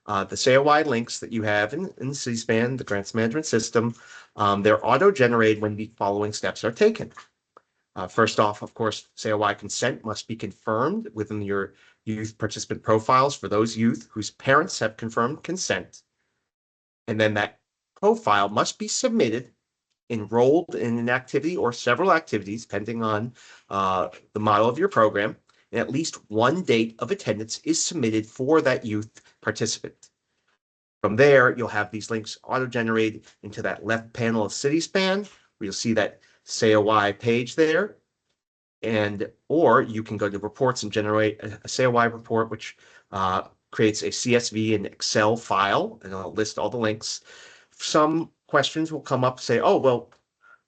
The COI links that you have in C-SPAN, the grants management system, they're auto-generated when the following steps are taken. First off, of course, COI consent must be confirmed within your youth participant profiles for those youth whose parents have confirmed consent. And then that profile must be submitted, enrolled in an activity or several activities, depending on the model of your program, and at least one date of attendance is submitted for that youth participant. From there, you'll have these links auto-generated into that left panel of CitySpan, where you'll see that COI page there. Or you can go to reports and generate a COI report, which creates a CSV and Excel file, and it'll list all the links. Some questions will come up, say, oh, well,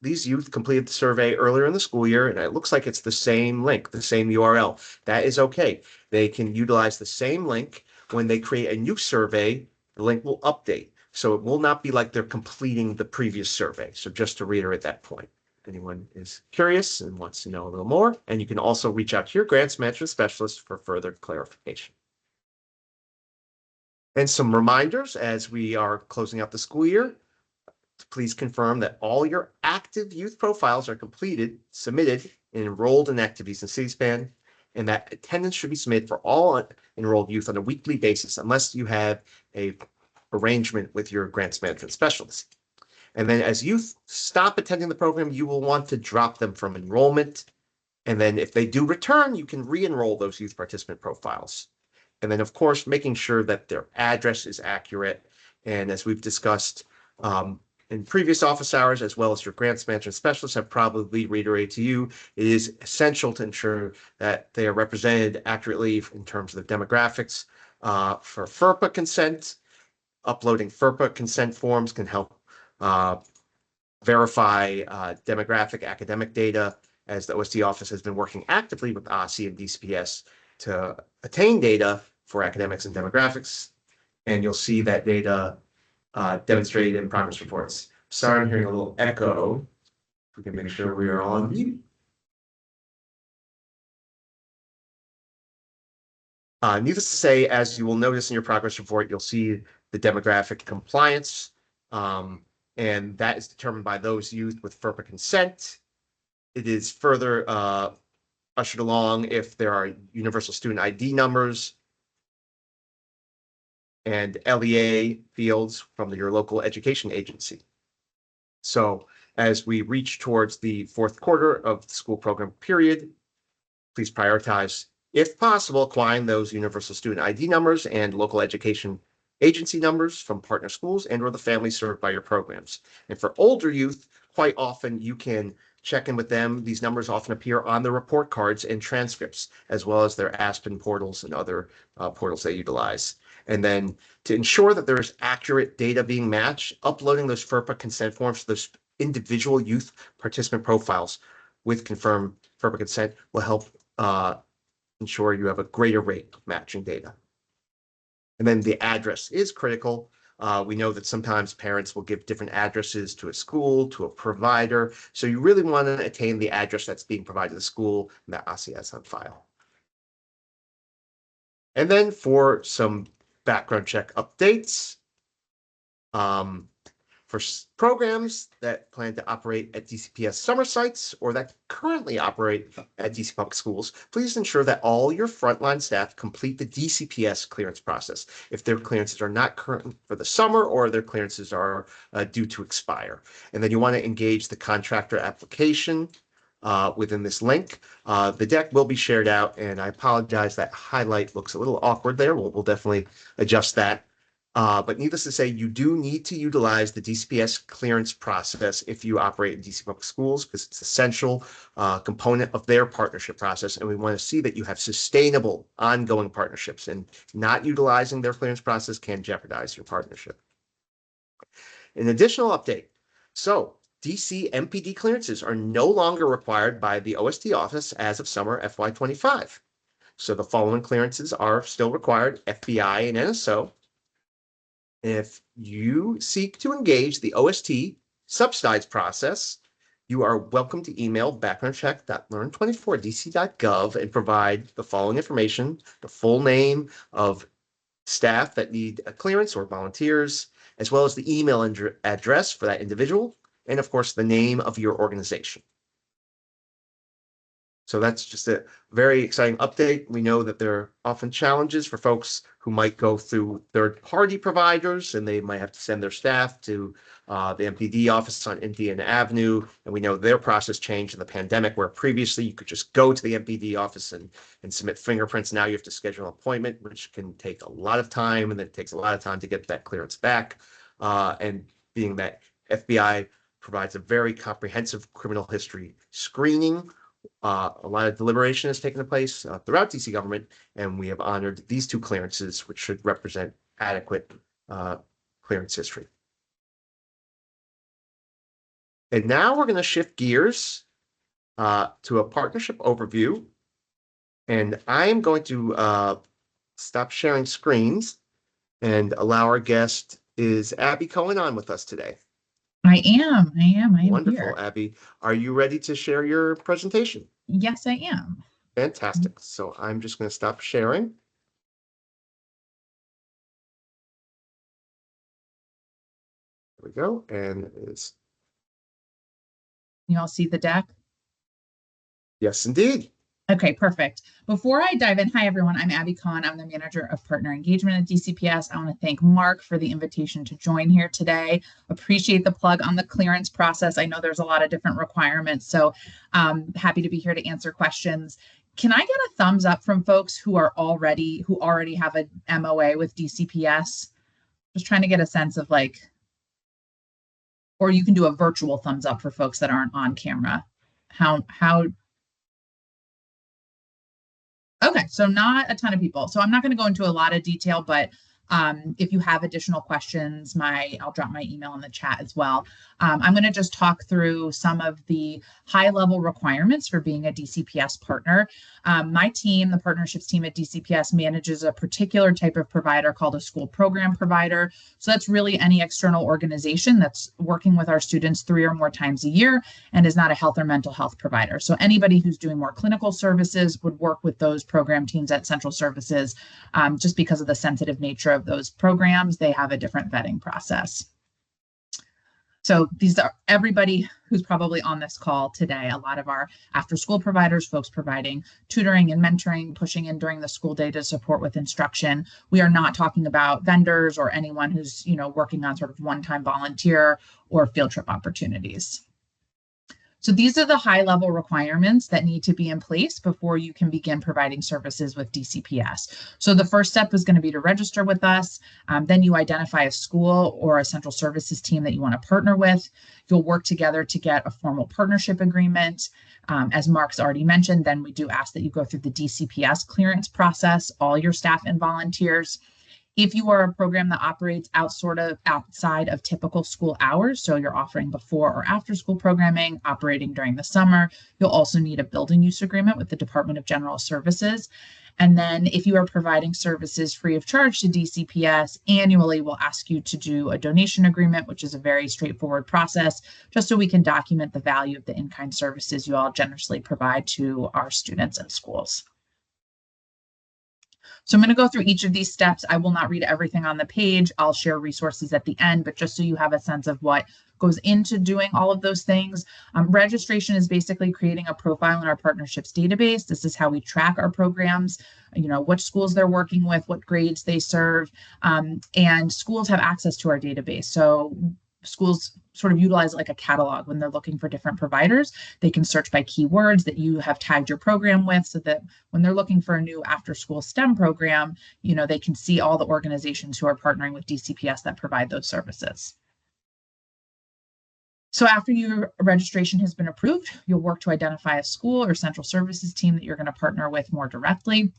these youth completed the survey earlier in the school year, and it looks like it's the same link, the same URL. That is okay. They can utilize the same link. When they create a new survey, the link will update. So it will not be like they're completing the previous survey. So just to reiterate that point, anyone is curious and wants to know a little more, and you can also reach out to your grants management specialist for further clarification. And some reminders as we are closing out the school year. Please confirm that all your active youth profiles are completed, submitted, and enrolled in activities in C-SPAN, and that attendance should be submitted for all enrolled youth on a weekly basis, unless you have a arrangement with your grants management specialist. And then as youth stop attending the program, you will want to drop them from enrollment. And then if they do return, you can re-enroll those youth participant profiles. And then, of course, making sure that their address is accurate. And as we've discussed, in previous office hours, as well as your grants management specialists have probably reiterated to you, it is essential to ensure that they are represented accurately in terms of the demographics. For FERPA consent, uploading FERPA consent forms can help verify demographic academic data, as the OST office has been working actively with OSSI and DCPS to attain data for academics and demographics. And you'll see that data demonstrated in progress reports. Sorry, I'm hearing a little echo. We can make sure we are on mute. Needless to say, as you will notice in your progress report, you'll see the demographic compliance, and that is determined by those youth with FERPA consent. It is further ushered along if there are universal student ID numbers and LEA fields from your local education agency. So as we reach towards the fourth quarter of the school program period, please prioritize, if possible, acquiring those universal student ID numbers and local education agency numbers from partner schools and or the families served by your programs. And for older youth, quite often you can check in with them. These numbers often appear on the report cards and transcripts, as well as their Aspen portals and other portals they utilize. And then to ensure that there's accurate data being matched, uploading those FERPA consent forms to those individual youth participant profiles with confirmed FERPA consent will help ensure you have a greater rate of matching data. And then the address is critical. We know that sometimes parents will give different addresses to a school, to a provider. So you really want to attain the address that's being provided to the school and that OSSI has on file. And then for some background check updates, for programs that plan to operate at DCPS summer sites or that currently operate at DC Public Schools, please ensure that all your frontline staff complete the DCPS clearance process if their clearances are not current for the summer or their clearances are due to expire. And then you want to engage the contractor application within this link. The deck will be shared out, and I apologize that highlight looks a little awkward there. We'll definitely adjust that. But needless to say, you do need to utilize the DCPS clearance process if you operate in DC Public Schools, because it's an essential component of their partnership process. And we want to see that you have sustainable, ongoing partnerships, and not utilizing their clearance process can jeopardize your partnership. An additional update. So DC MPD clearances are no longer required by the OST office as of summer FY25. So the following clearances are still required: FBI and NSO. If you seek to engage the OST subsidized process, you are welcome to email backgroundcheck.learn24dc.gov and provide the following information: the full name of staff that need a clearance or volunteers, as well as the email address for that individual, and of course, the name of your organization. So that's just a very exciting update. We know that there are often challenges for folks who might go through third-party providers, and they might have to send their staff to the MPD office on Indiana Avenue. And we know their process changed in the pandemic, where previously you could just go to the MPD office and submit fingerprints. Now you have to schedule an appointment, which can take a lot of time, and it takes a lot of time to get that clearance back. And being that FBI provides a very comprehensive criminal history screening, a lot of deliberation has taken place throughout DC government, and we have honored these two clearances, which should represent adequate clearance history. And now we're going to shift gears to a partnership overview. And I am going to stop sharing screens and allow our guest, is Abby Cohen, on with us today? I am Wonderful, here. Abby. Are you ready to share your presentation? Yes, I am. Fantastic. So I'm just going to stop sharing. There we go. And it's, You all see the deck? yes, indeed. Okay, perfect. Before I dive in, hi everyone, I'm Abby Kahn. I'm the manager of partner engagement at DCPS. I want to thank Mark for the invitation to join here today. Appreciate the plug on the clearance process. I know there's a lot of different requirements, so happy to be here to answer questions. Can I get a thumbs up from folks who already have a MOA with DCPS? Just trying to get a sense of or you can do a virtual thumbs up for folks that aren't on camera. Okay, so not a ton of people. So I'm not going to go into a lot of detail, but if you have additional questions, I'll drop my email in the chat as well. I'm going to just talk through some of the high-level requirements for being a DCPS partner. My team, the partnerships team at DCPS, manages a particular type of provider called a school program provider. So that's really any external organization that's working with our students 3 or more times a year and is not a health or mental health provider. So anybody who's doing more clinical services would work with those program teams at central services. Just because of the sensitive nature of those programs, they have a different vetting process. So these are everybody who's probably on this call today. A lot of our after school providers, folks providing tutoring and mentoring, pushing in during the school day to support with instruction. We are not talking about vendors or anyone who's, working on sort of one-time volunteer or field trip opportunities. So these are the high-level requirements that need to be in place before you can begin providing services with DCPS. So the first step is going to be to register with us. Then you identify a school or a central services team that you want to partner with. You'll work together to get a formal partnership agreement. As Mark's already mentioned, then we do ask that you go through the DCPS clearance process, all your staff and volunteers. If you are a program that operates outside of typical school hours, so you're offering before or after school programming, operating during the summer, you'll also need a building use agreement with the Department of General Services. And then if you are providing services free of charge to DCPS, annually we'll ask you to do a donation agreement, which is a very straightforward process, just so we can document the value of the in-kind services you all generously provide to our students and schools. So I'm going to go through each of these steps. I will not read everything on the page. I'll share resources at the end, but just so you have a sense of what goes into doing all of those things. Registration is basically creating a profile in our partnerships database. This is how we track our programs, what schools they're working with, what grades they serve, and schools have access to our database. So schools sort of utilize like a catalog when they're looking for different providers. They can search by keywords that you have tagged your program with, so that when they're looking for a new after-school STEM program, they can see all the organizations who are partnering with DCPS that provide those services. So after your registration has been approved, you'll work to identify a school or central services team that you're going to partner with more directly.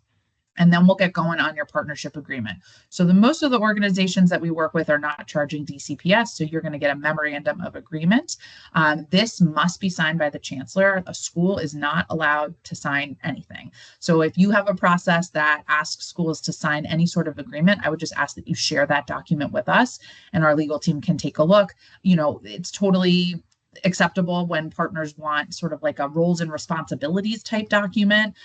And then we'll get going on your partnership agreement. So most of the organizations that we work with are not charging DCPS, so you're going to get a memorandum of agreement. This must be signed by the chancellor. A school is not allowed to sign anything. So if you have a process that asks schools to sign any sort of agreement, I would just ask that you share that document with us, and our legal team can take a look. It's totally acceptable when partners want sort of like a roles and responsibilities type document,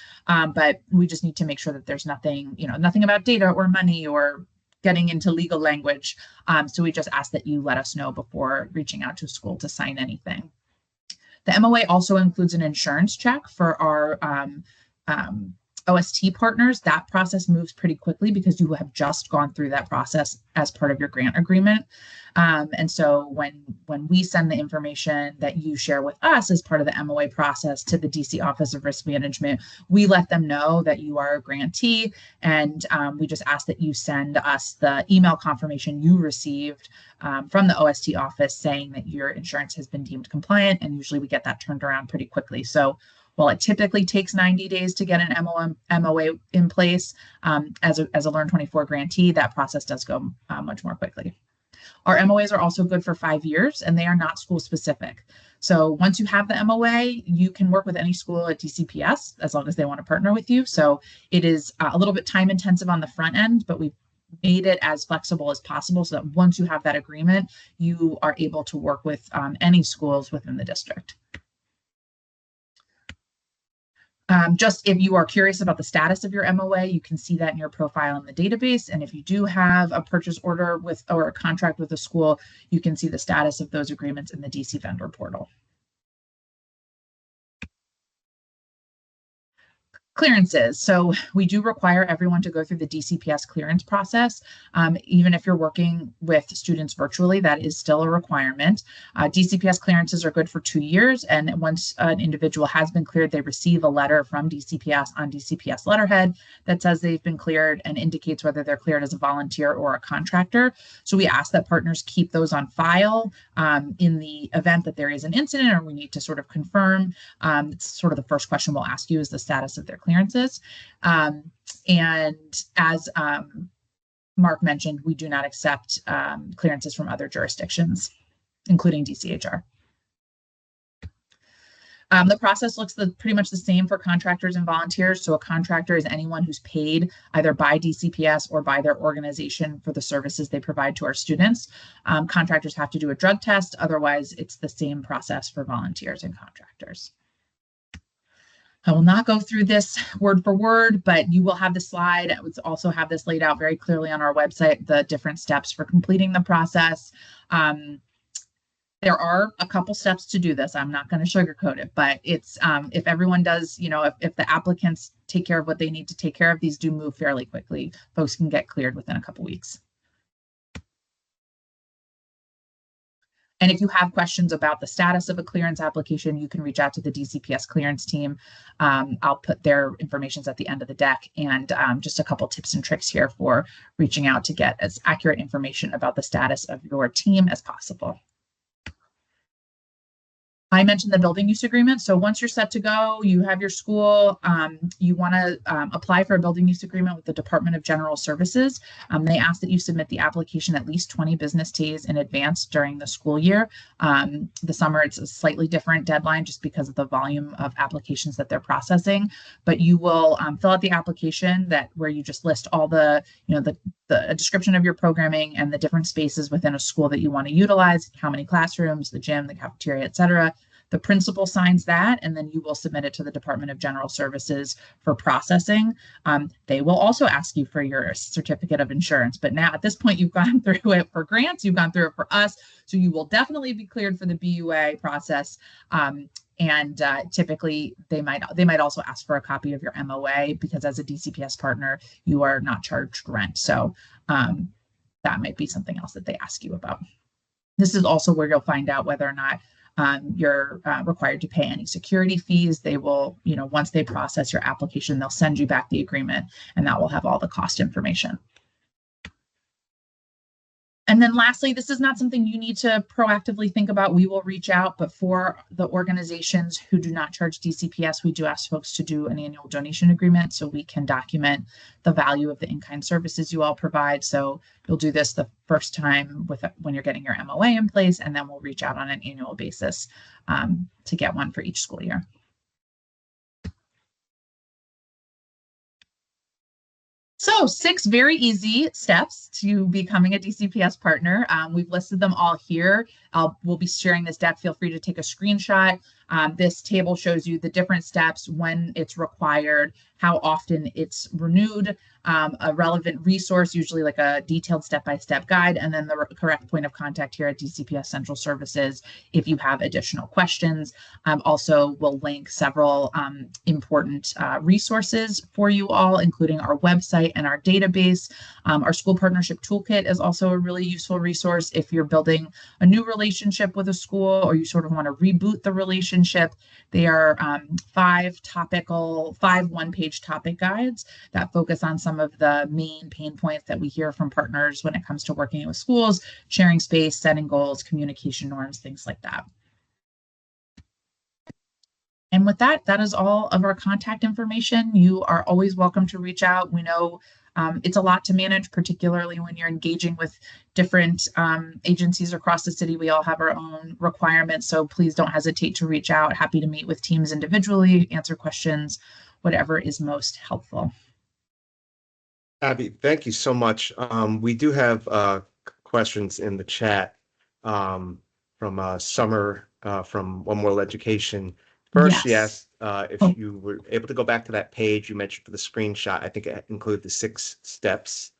but we just need to make sure that there's nothing about data or money or getting into legal language. So we just ask that you let us know before reaching out to a school to sign anything. The MOA also includes an insurance check for our OST partners. That process moves pretty quickly because you have just gone through that process as part of your grant agreement. And so when we send the information that you share with us as part of the MOA process to the DC Office of Risk Management, we let them know that you are a grantee, and we just ask that you send us the email confirmation you received from the OST office saying that your insurance has been deemed compliant, and usually we get that turned around pretty quickly. So while it typically takes 90 days to get an MOA in place, as a Learn 24 grantee, that process does go much more quickly. Our MOAs are also good for 5 years, and they are not school specific. So once you have the MOA, you can work with any school at DCPS as long as they want to partner with you. So it is a little bit time intensive on the front end, but we've made it as flexible as possible so that once you have that agreement, you are able to work with any schools within the district. Just if you are curious about the status of your MOA, you can see that in your profile in the database. And if you do have a purchase order with or a contract with a school, you can see the status of those agreements in the DC vendor portal. Clearances. So we do require everyone to go through the DCPS clearance process. Even if you're working with students virtually, that is still a requirement. DCPS clearances are good for 2 years. And once an individual has been cleared, they receive a letter from DCPS on DCPS letterhead that says they've been cleared and indicates whether they're cleared as a volunteer or a contractor. So we ask that partners keep those on file in the event that there is an incident or we need to sort of confirm. It's sort of the first question we'll ask you is the status of their clearances. And as Mark mentioned, we do not accept clearances from other jurisdictions, including DCHR. The process looks pretty much the same for contractors and volunteers. So a contractor is anyone who's paid either by DCPS or by their organization for the services they provide to our students. Contractors have to do a drug test. Otherwise, it's the same process for volunteers and contractors. I will not go through this word for word, but you will have the slide. I would also have this laid out very clearly on our website, the different steps for completing the process. There are a couple steps to do this. I'm not going to sugarcoat it, but it's if everyone does, if the applicants take care of what they need to take care of, these do move fairly quickly. Folks can get cleared within a couple weeks. And if you have questions about the status of a clearance application, you can reach out to the DCPS clearance team. I'll put their information at the end of the deck, and just a couple tips and tricks here for reaching out to get as accurate information about the status of your team as possible. I mentioned the building use agreement. So once you're set to go, you have your school, you want to apply for a building use agreement with the Department of General Services. They ask that you submit the application at least 20 business days in advance during the school year. The summer, it's a slightly different deadline just because of the volume of applications that they're processing. But you will fill out the application where you just list all the description of your programming and the different spaces within a school that you want to utilize, how many classrooms, the gym, the cafeteria, et cetera. The principal signs that, and then you will submit it to the Department of General Services for processing. They will also ask you for your certificate of insurance, but now at this point, you've gone through it for grants, you've gone through it for us, so you will definitely be cleared for the BUA process. And typically, they might also ask for a copy of your MOA because as a DCPS partner, you are not charged rent. So that might be something else that they ask you about. This is also where you'll find out whether or not you're required to pay any security fees. They will, once they process your application, they'll send you back the agreement, and that will have all the cost information. And then lastly, this is not something you need to proactively think about. We will reach out, but for the organizations who do not charge DCPS, we do ask folks to do an annual donation agreement so we can document the value of the in-kind services you all provide. So you'll do this the first time when you're getting your MOA in place, and then we'll reach out on an annual basis to get one for each school year. So 6 very easy steps to becoming a DCPS partner. We've listed them all here. We'll be sharing this deck. Feel free to take a screenshot. This table shows you the different steps, when it's required, how often it's renewed, a relevant resource, usually like a detailed step-by-step guide, and then the correct point of contact here at DCPS Central Services if you have additional questions. Also, we'll link several important resources for you all, including our website and our database. Our school partnership toolkit is also a really useful resource if you're building a new relationship with a school or you sort of want to reboot the relationship. They are five one-page topic guides that focus on some of the main pain points that we hear from partners when it comes to working with schools, sharing space, setting goals, communication norms, things like that. And with that, that is all of our contact information. You are always welcome to reach out. We know it's a lot to manage, particularly when you're engaging with different agencies across the city. We all have our own requirements, so please don't hesitate to reach out. Happy to meet with teams individually, answer questions, whatever is most helpful. Abby, thank you so much. We do have questions in the chat from Summer from One World Education. First, she Yes. asked if you were able to go back to that page you mentioned for the screenshot. I think it included the 6 steps.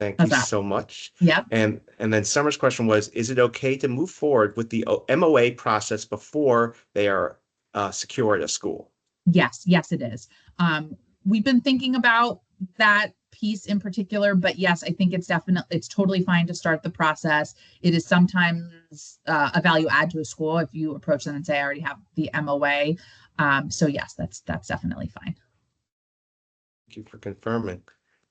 Thank you so much. Yep. And then Summer's question was, is it okay to move forward with the MOA process before they are secure at a school? Yes, it is. We've been thinking about that piece in particular, but yes, I think it's totally fine to start the process. It is sometimes a value add to a school if you approach them and say, I already have the MOA. So yes, that's definitely fine. Thank you for confirming.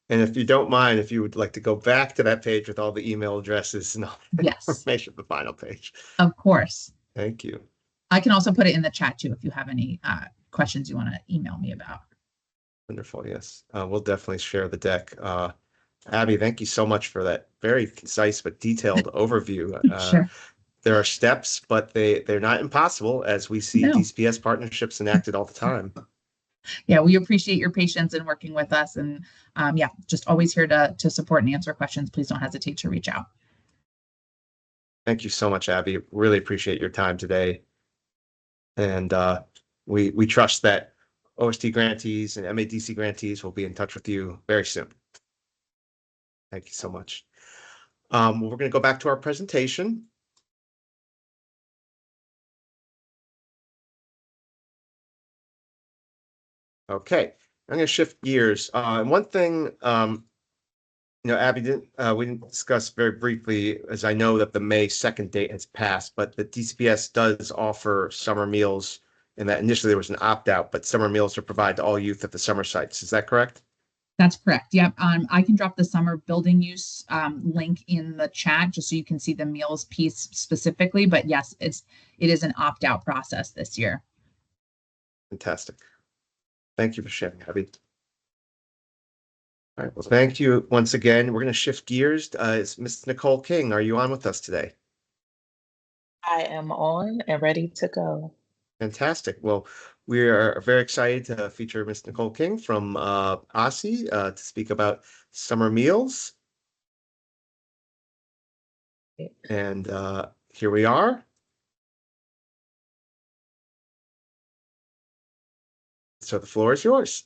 And if you don't mind, if you would like to go back to that page with all the email addresses and all the information of the final page. Of course. Thank you. I can also put it in the chat too if you have any questions you want to email me about. Wonderful. Yes. We'll definitely share the deck. Abby, thank you so much for that very concise but detailed overview. Sure. There are steps, but they're not impossible, as we see DCPS partnerships enacted all the time. Yeah, we appreciate your patience in working with us, and yeah, just always here to support and answer questions. Please don't hesitate to reach out. Thank you so much, Abby. Really appreciate your time today. And we trust that OST grantees and MADC grantees will be in touch with you very soon. Thank you so much. We're going to go back to our presentation. Okay, I'm going to shift gears. And one thing, Abby we didn't discuss very briefly, as I know that the May 2nd date has passed, but the DCPS does offer summer meals, and that initially there was an opt-out, but summer meals are provided to all youth at the summer sites. Is that correct? That's correct. Yep. I can drop the summer building use link in the chat just so you can see the meals piece specifically. But yes, it is an opt-out process this year. Fantastic. Thank you for sharing, Abby. All right. Well, thank you once again. We're going to shift gears. It's Ms. Nicole King. Are you on with us today? I am on and ready to go. Fantastic. Well, we are very excited to feature Ms. Nicole King from OSSI to speak about summer meals. And here we are. So the floor is yours.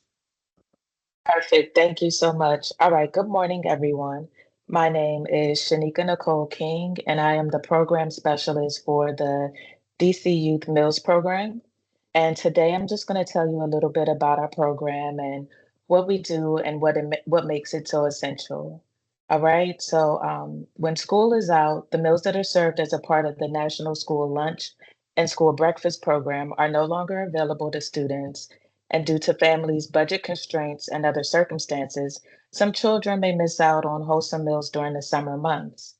Perfect. Thank you so much. All right. Good morning, everyone. My name is Shanika Nicole King, and I am the program specialist for the DC Youth Meals Program. And today I'm just going to tell you a little bit about our program and what we do and what makes it so essential. All right. So when school is out, the meals that are served as a part of the National School Lunch and School Breakfast Program are no longer available to students. And due to families' budget constraints and other circumstances, some children may miss out on wholesome meals during the summer months.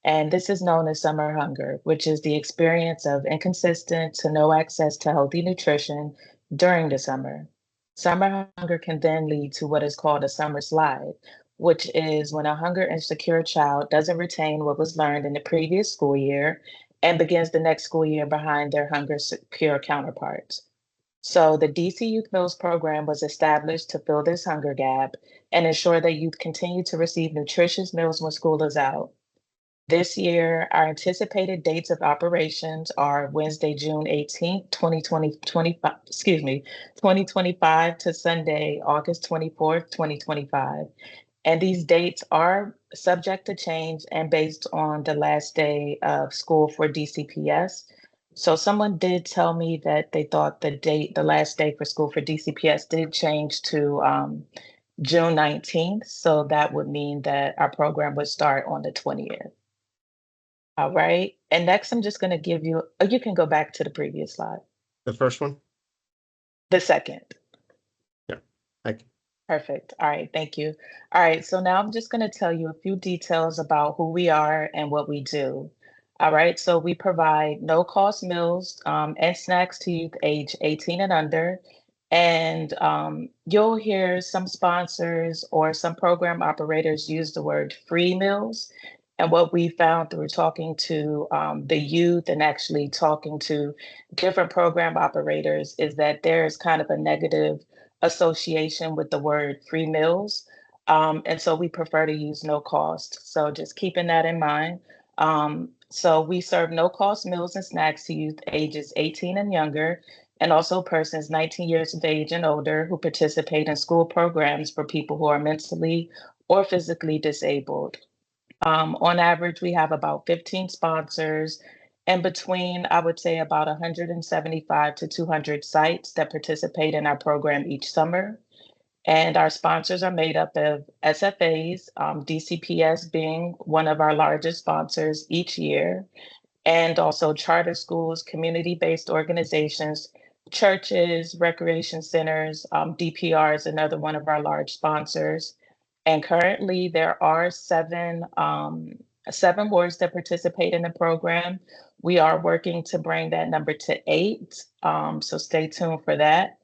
And this is known as summer hunger, which is the experience of inconsistent to no access to healthy nutrition during the summer. Summer hunger can then lead to what is called a summer slide, which is when a hunger insecure child doesn't retain what was learned in the previous school year and begins the next school year behind their hunger secure counterparts. So the DC Youth Meals Program was established to fill this hunger gap and ensure that youth continue to receive nutritious meals when school is out. This year, our anticipated dates of operations are Wednesday, June 18th, 2025 to Sunday, August 24th, 2025. And these dates are subject to change and based on the last day of school for DCPS. So someone did tell me that they thought the last day for school for DCPS did change to June 19th. So that would mean that our program would start on the 20th. All right. And next, I'm just going to give you, oh, you can go back to the previous slide, The first one? the second. Yeah. Thank you. Perfect. All right. Thank you. All right. So now I'm just going to tell you a few details about who we are and what we do. All right. So we provide no cost meals and snacks to youth age 18 and under. And you'll hear some sponsors or some program operators use the word free meals. And what we found through talking to the youth and actually talking to different program operators is that there is kind of a negative association with the word free meals. And so we prefer to use no cost. So just keeping that in mind. So we serve no cost meals and snacks to youth ages 18 and younger, and also persons 19 years of age and older who participate in school programs for people who are mentally or physically disabled. On average, we have about 15 sponsors and between, I would say, about 175 to 200 sites that participate in our program each summer. And our sponsors are made up of SFAs, DCPS being one of our largest sponsors each year, and also charter schools, community-based organizations, churches, recreation centers, DPR is another one of our large sponsors. And currently there are seven boards that participate in the program. We are working to bring that number to 8. So stay tuned for that.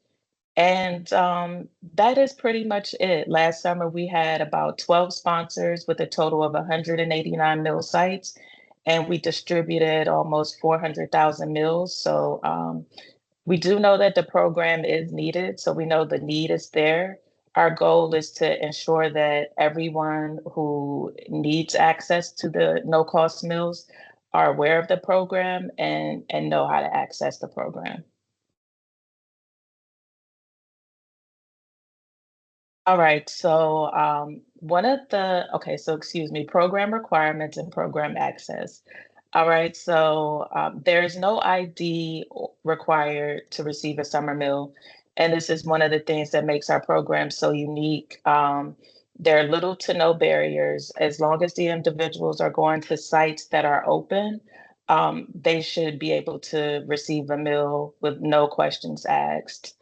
And that is pretty much it. Last summer, we had about 12 sponsors with a total of 189 meal sites, and we distributed almost 400,000 meals. So we do know that the program is needed. So we know the need is there. Our goal is to ensure that everyone who needs access to the no cost meals are aware of the program and know how to access the program. All right, so excuse me, program requirements and program access. All right, so there's no ID required to receive a summer meal. And this is one of the things that makes our program so unique. There are little to no barriers. As long as the individuals are going to sites that are open, they should be able to receive a meal with no questions asked.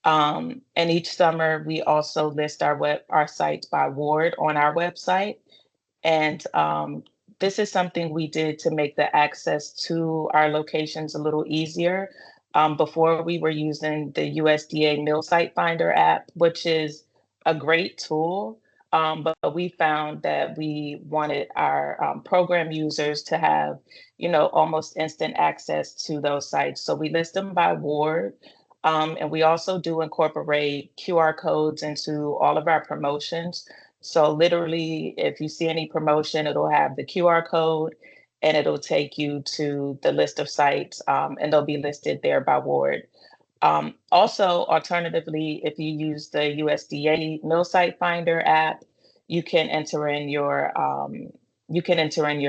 And each summer, we also list our sites by ward on our website. And this is something we did to make the access to our locations a little easier. Before we were using the USDA Meal Site Finder app, which is a great tool. But we found that we wanted our program users to have, almost instant access to those sites. So we list them by ward. And we also do incorporate QR codes into all of our promotions. So literally, if you see any promotion, it'll have the QR code and it'll take you to the list of sites and they'll be listed there by ward. Also, alternatively, if you use the USDA Mill Site Finder app, you can enter in your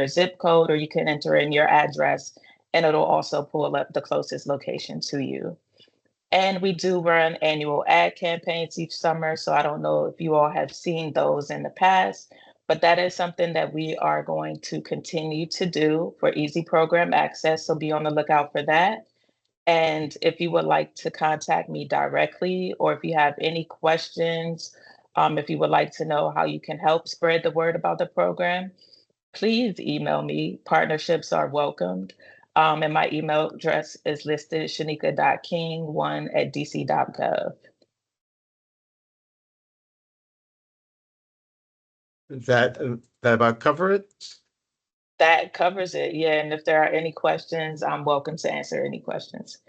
zip code or you can enter in your address and it'll also pull up the closest location to you. And we do run annual ad campaigns each summer. So I don't know if you all have seen those in the past, but that is something that we are going to continue to do for easy program access. So be on the lookout for that. And if you would like to contact me directly, or if you have any questions, if you would like to know how you can help spread the word about the program, please email me. Partnerships are welcomed. And my email address is listed, shanika.king1@dc.gov. That about cover it? That covers it. Yeah. And if there are any questions, I'm welcome to answer any questions.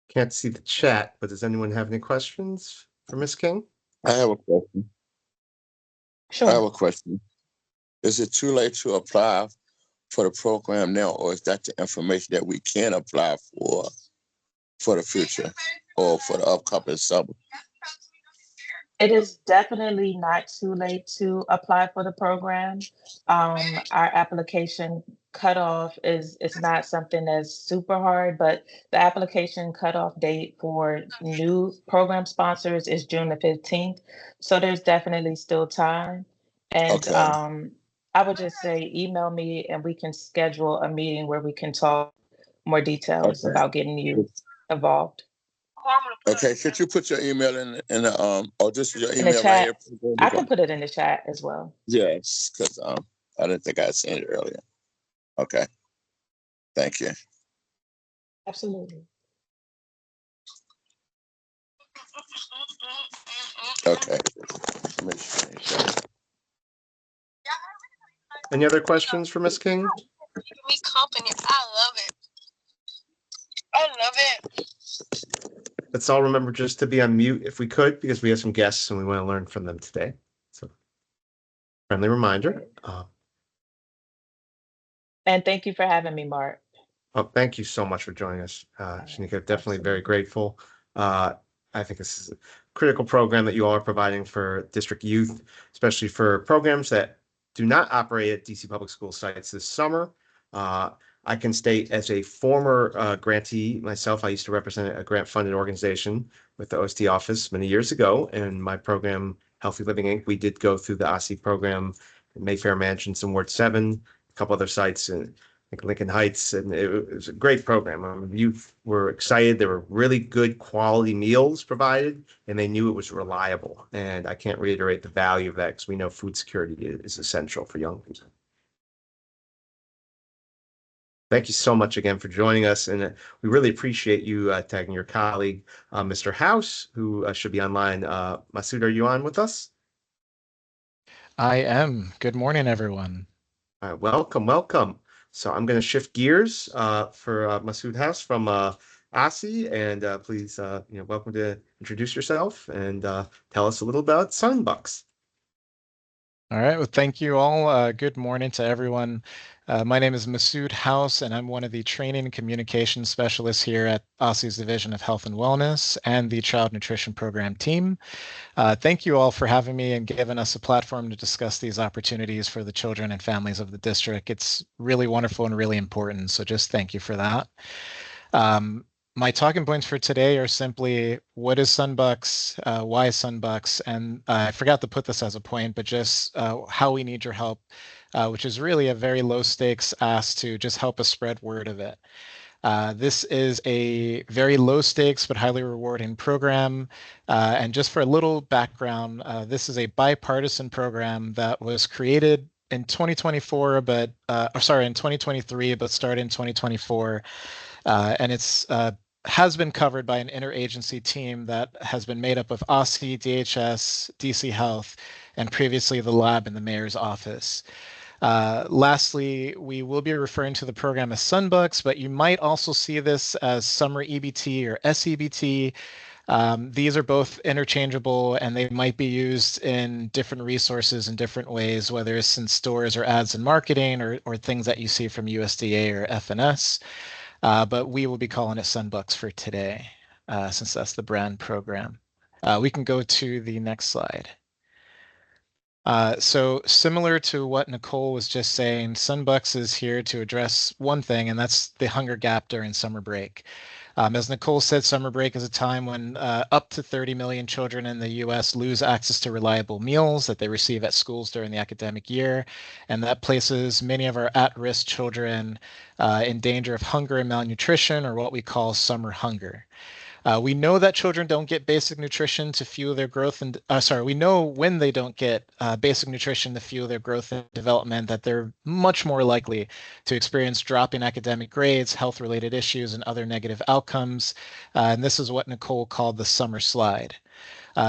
Can't see the chat, but does anyone have any questions for Ms. King? I have a question. Sure. I have a question. Is it too late to apply for the program now, or is that the information that we can apply for the future or for the upcoming summer? It is definitely not too late to apply for the program. Our application cutoff is not something that's super hard, but the application cutoff date for new program sponsors is June the 15th. So there's definitely still time. And Okay. I would just say email me and we can schedule a meeting where we can talk more details Okay. about getting you involved. Okay. Could you put your email in the oh, this is your In the email right chat, here? I can put it in the chat as well. Yes, because I didn't think I had seen it earlier. Okay. Thank you. Absolutely. Okay. Make sure. Any other questions for Ms. King? Me company. I love it. I love it. Let's all remember just to be on mute if we could, because we have some guests and we want to learn from them today. So, friendly reminder. And thank you for having me, Mark. Oh, thank you so much for joining us, Shanika. Definitely very grateful. I think this is a critical program that you all are providing for district youth, especially for programs that do not operate at DC Public School sites this summer. I can state as a former grantee myself, I used to represent a grant-funded organization with the OST office many years ago. And my program, Healthy Living Inc., we did go through the OSI program in Mayfair Mansions in Ward 7, a couple other sites in Lincoln Heights, and it was a great program. Youth were excited. There were really good quality meals provided, and they knew it was reliable. And I can't reiterate the value of that because we know food security is essential for young people. Thank you so much again for joining us, and we really appreciate you tagging your colleague, Mr. House, who should be online. Masood, are you on with us? I am. Good morning, everyone. Welcome, welcome. So I'm going to shift gears for Masood House from ASI, and please, welcome to introduce yourself and tell us a little about Sunbucks. All right. Well, thank you all. Good morning to everyone. My name is Masood House, and I'm one of the training and communication specialists here at ASI's Division of Health and Wellness and the Child Nutrition Program team. Thank you all for having me and giving us a platform to discuss these opportunities for the children and families of the district. It's really wonderful and really important. So just thank you for that. My talking points for today are simply what is Sunbucks, why Sunbucks, and I forgot to put this as a point, but just how we need your help, which is really a very low stakes ask to just help us spread word of it. This is a very low stakes but highly rewarding program. And just for a little background, this is a bipartisan program that was created in 2024, but in 2023, but started in 2024. And it's has been covered by an interagency team that has been made up of OSCE, DHS, DC Health, and previously the lab in the mayor's office. Lastly, we will be referring to the program as Sunbucks, but you might also see this as Summer EBT or SEBT. These are both interchangeable and they might be used in different resources in different ways, whether it's in stores or ads and marketing or things that you see from USDA or FNS. But we will be calling it Sunbucks for today, since that's the brand program. We can go to the next slide. So similar to what Nicole was just saying, Sunbucks is here to address one thing, and that's the hunger gap during summer break. As Nicole said, summer break is a time when up to 30 million children in the US lose access to reliable meals that they receive at schools during the academic year. And that places many of our at-risk children in danger of hunger and malnutrition, or what we call summer hunger. We know that children don't get basic nutrition to fuel their growth and we know when they don't get basic nutrition to fuel their growth and development, that they're much more likely to experience dropping academic grades, health-related issues, and other negative outcomes. And this is what Nicole called the summer slide.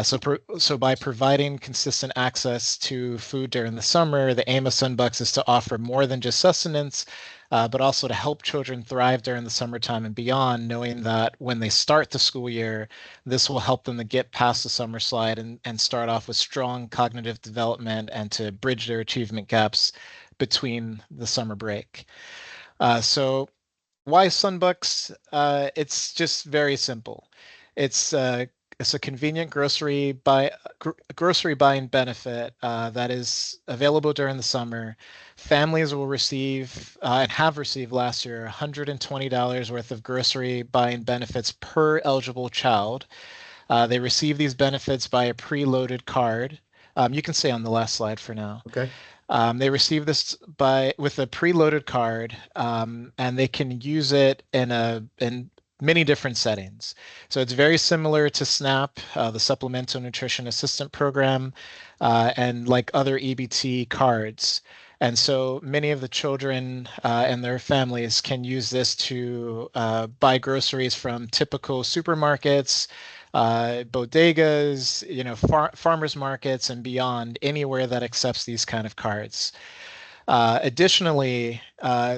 So by providing consistent access to food during the summer, the aim of Sunbucks is to offer more than just sustenance, but also to help children thrive during the summertime and beyond, knowing that when they start the school year, this will help them to get past the summer slide and start off with strong cognitive development and to bridge their achievement gaps between the summer break. So why Sunbucks? It's just very simple. It's uh, it's a convenient grocery buying benefit that is available during the summer. Families will receive and have received last year $120 worth of grocery buying benefits per eligible child. They receive these benefits by a preloaded card. You can stay on the last slide for now. Okay. They receive this with a preloaded card, and they can use it in many different settings. So it's very similar to SNAP, the Supplemental Nutrition Assistant Program, and like other EBT cards. And so many of the children and their families can use this to buy groceries from typical supermarkets, bodegas, farmers markets and beyond, anywhere that accepts these kind of cards. Additionally,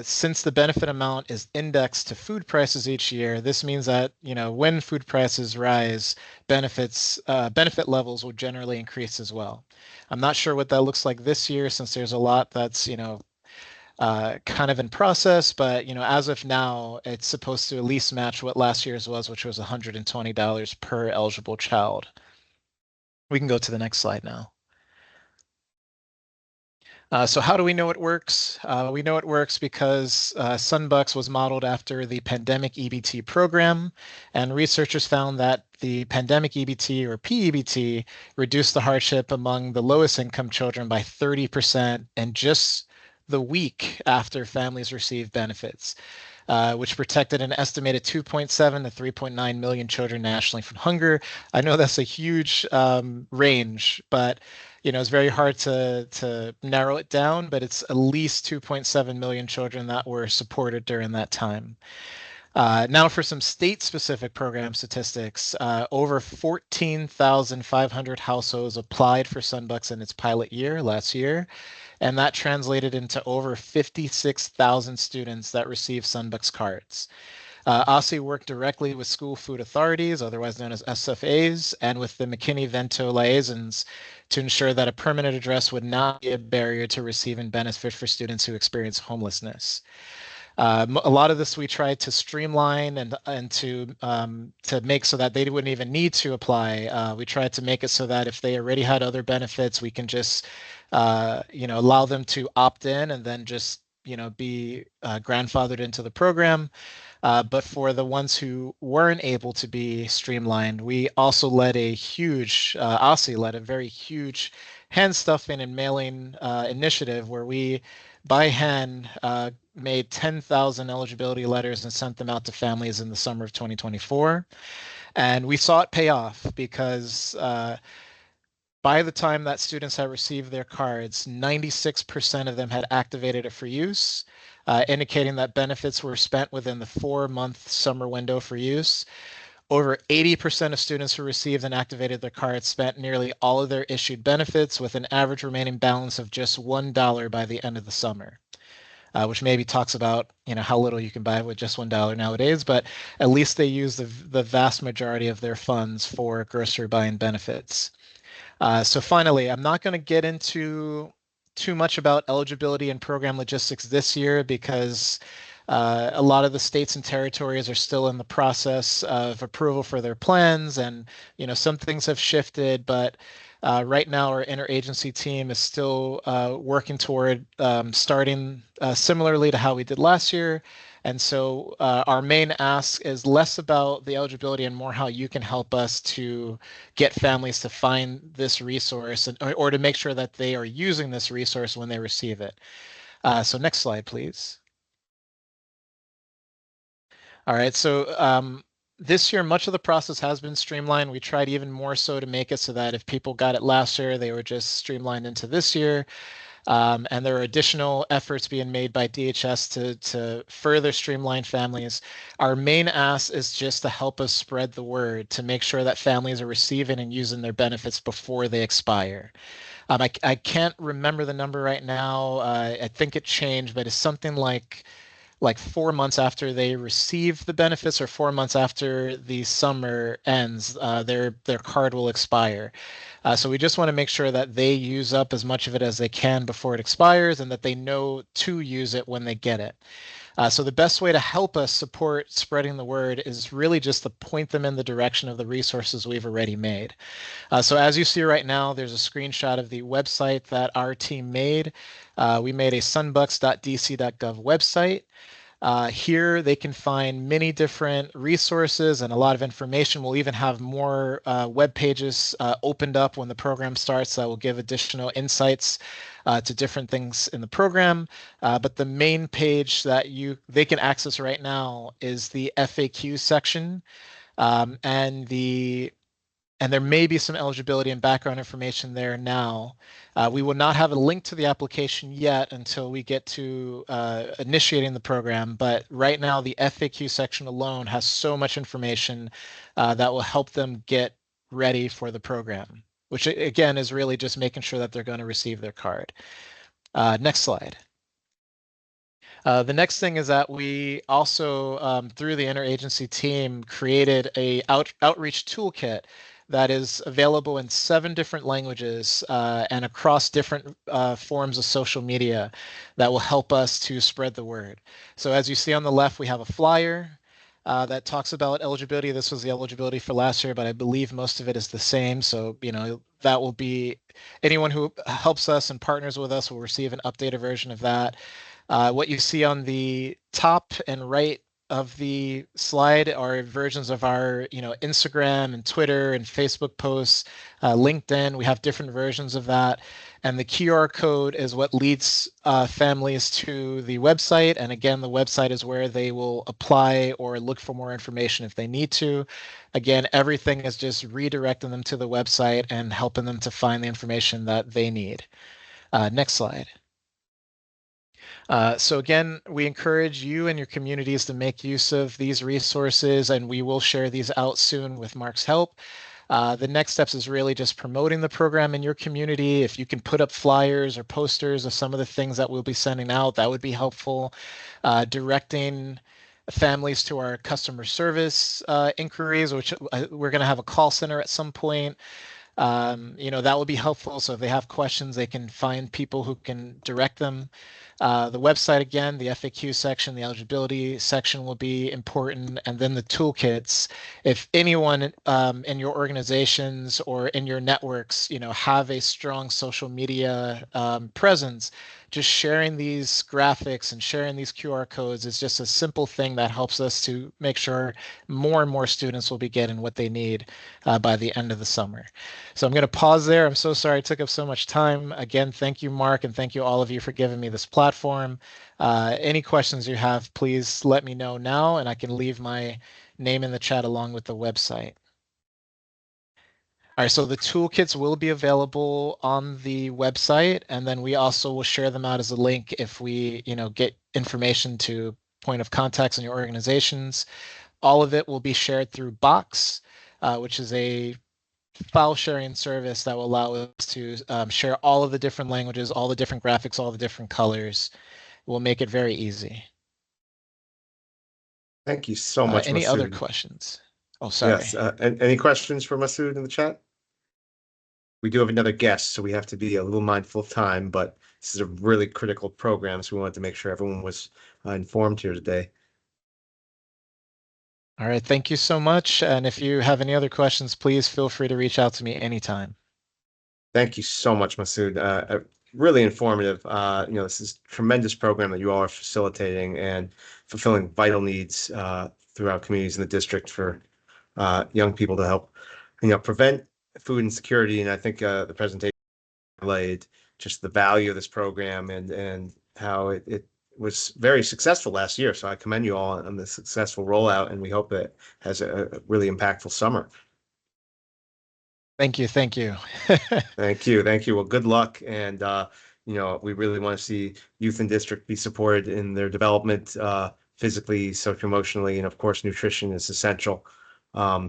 since the benefit amount is indexed to food prices each year, this means that when food prices rise, benefit levels will generally increase as well. I'm not sure what that looks like this year since there's a lot that's kind of in process, but as of now, it's supposed to at least match what last year's was, which was $120 per eligible child. We can go to the next slide now. So how do we know it works? We know it works because Sunbucks was modeled after the pandemic EBT program, and researchers found that the pandemic EBT or PEBT reduced the hardship among the lowest income children by 30% in just the week after families received benefits, which protected an estimated 2.7 to 3.9 million children nationally from hunger. I know that's a huge range, but it's very hard to narrow it down, but it's at least 2.7 million children that were supported during that time. Now for some state-specific program statistics, over 14,500 households applied for Sunbucks in its pilot year last year, and that translated into over 56,000 students that received Sunbucks cards. OSSI worked directly with school food authorities, otherwise known as SFAs, and with the McKinney-Vento liaisons to ensure that a permanent address would not be a barrier to receiving benefit for students who experience homelessness. A lot of this we tried to streamline and to make so that they wouldn't even need to apply. We tried to make it so that if they already had other benefits, we can just allow them to opt in and then just be grandfathered into the program. But for the ones who weren't able to be streamlined, we also led a huge, OSSI led a very huge hand stuffing and mailing initiative where we, by hand, made 10,000 eligibility letters and sent them out to families in the summer of 2024. And we saw it pay off because by the time that students had received their cards, 96% of them had activated it for use, indicating that benefits were spent within the 4-month summer window for use. Over 80% of students who received and activated their cards spent nearly all of their issued benefits with an average remaining balance of just $1 by the end of the summer. Which maybe talks about how little you can buy with just $1 nowadays, but at least they use the vast majority of their funds for grocery buying benefits. So finally, I'm not going to get into too much about eligibility and program logistics this year because a lot of the states and territories are still in the process of approval for their plans, and some things have shifted, but right now our interagency team is still working toward starting similarly to how we did last year. And so our main ask is less about the eligibility and more how you can help us to get families to find this resource or to make sure that they are using this resource when they receive it. So next slide, please. All right, so this year, much of the process has been streamlined. We tried even more so to make it so that if people got it last year, they were just streamlined into this year. And there are additional efforts being made by DHS to further streamline families. Our main ask is just to help us spread the word to make sure that families are receiving and using their benefits before they expire. I can't remember the number right now. I think it changed, but it's something like 4 months after they receive the benefits or 4 months after the summer ends, their card will expire. So we just want to make sure that they use up as much of it as they can before it expires and that they know to use it when they get it. So the best way to help us support spreading the word is really just to point them in the direction of the resources we've already made. So as you see right now, there's a screenshot of the website that our team made. We made a sunbucks.dc.gov website. Here they can find many different resources and a lot of information. We'll even have more web pages opened up when the program starts that will give additional insights to different things in the program. But the main page that they can access right now is the FAQ section, and there may be some eligibility and background information there now. We will not have a link to the application yet until we get to initiating the program, but right now the FAQ section alone has so much information that will help them get ready for the program, which again is really just making sure that they're going to receive their card. Next slide. The next thing is that we also, through the interagency team, created a outreach toolkit that is available in 7 different languages and across different forms of social media that will help us to spread the word. So as you see on the left, we have a flyer that talks about eligibility. This was the eligibility for last year, but I believe most of it is the same. So, that will be anyone who helps us and partners with us will receive an updated version of that. What you see on the top and right of the slide are versions of our, Instagram and Twitter and Facebook posts, LinkedIn. We have different versions of that. And the QR code is what leads families to the website. And again, the website is where they will apply or look for more information if they need to. Again, everything is just redirecting them to the website and helping them to find the information that they need. Next slide. So again, we encourage you and your communities to make use of these resources, and we will share these out soon with Mark's help. The next steps is really just promoting the program in your community. If you can put up flyers or posters of some of the things that we'll be sending out, that would be helpful. Directing families to our customer service inquiries, which we're going to have a call center at some point. That will be helpful. So if they have questions, they can find people who can direct them. The website, again, the FAQ section, the eligibility section will be important. And then the toolkits. If anyone in your organizations or in your networks, have a strong social media presence, just sharing these graphics and sharing these QR codes is just a simple thing that helps us to make sure more and more students will be getting what they need by the end of the summer. So I'm going to pause there. I'm so sorry I took up so much time. Again, thank you, Mark, and thank you all of you for giving me this platform. Any questions you have, please let me know now, and I can leave my name in the chat along with the website. All right, so the toolkits will be available on the website, and then we also will share them out as a link if we, get information to point of contacts in your organizations. All of it will be shared through Box, which is a file sharing service that will allow us to share all of the different languages, all the different graphics, all the different colors. We'll make it very easy. Thank you so much, Any other Masood. questions? Oh, sorry. Yes. Any questions for Masood in the chat? We do have another guest, so we have to be a little mindful of time, but this is a really critical program, so we wanted to make sure everyone was informed here today. All right, thank you so much. And if you have any other questions, please feel free to reach out to me anytime. Thank you so much, Masood. Really informative. This is a tremendous program that you all are facilitating and fulfilling vital needs throughout communities in the district for young people to help, prevent food insecurity. And I think the presentation highlighted just the value of this program and how it was very successful last year. So I commend you all on the successful rollout, and we hope that has a really impactful summer. Thank you. Thank you. Well, good luck. And, we really want to see youth in district be supported in their development, physically, socio-emotionally, and of course, nutrition is essential.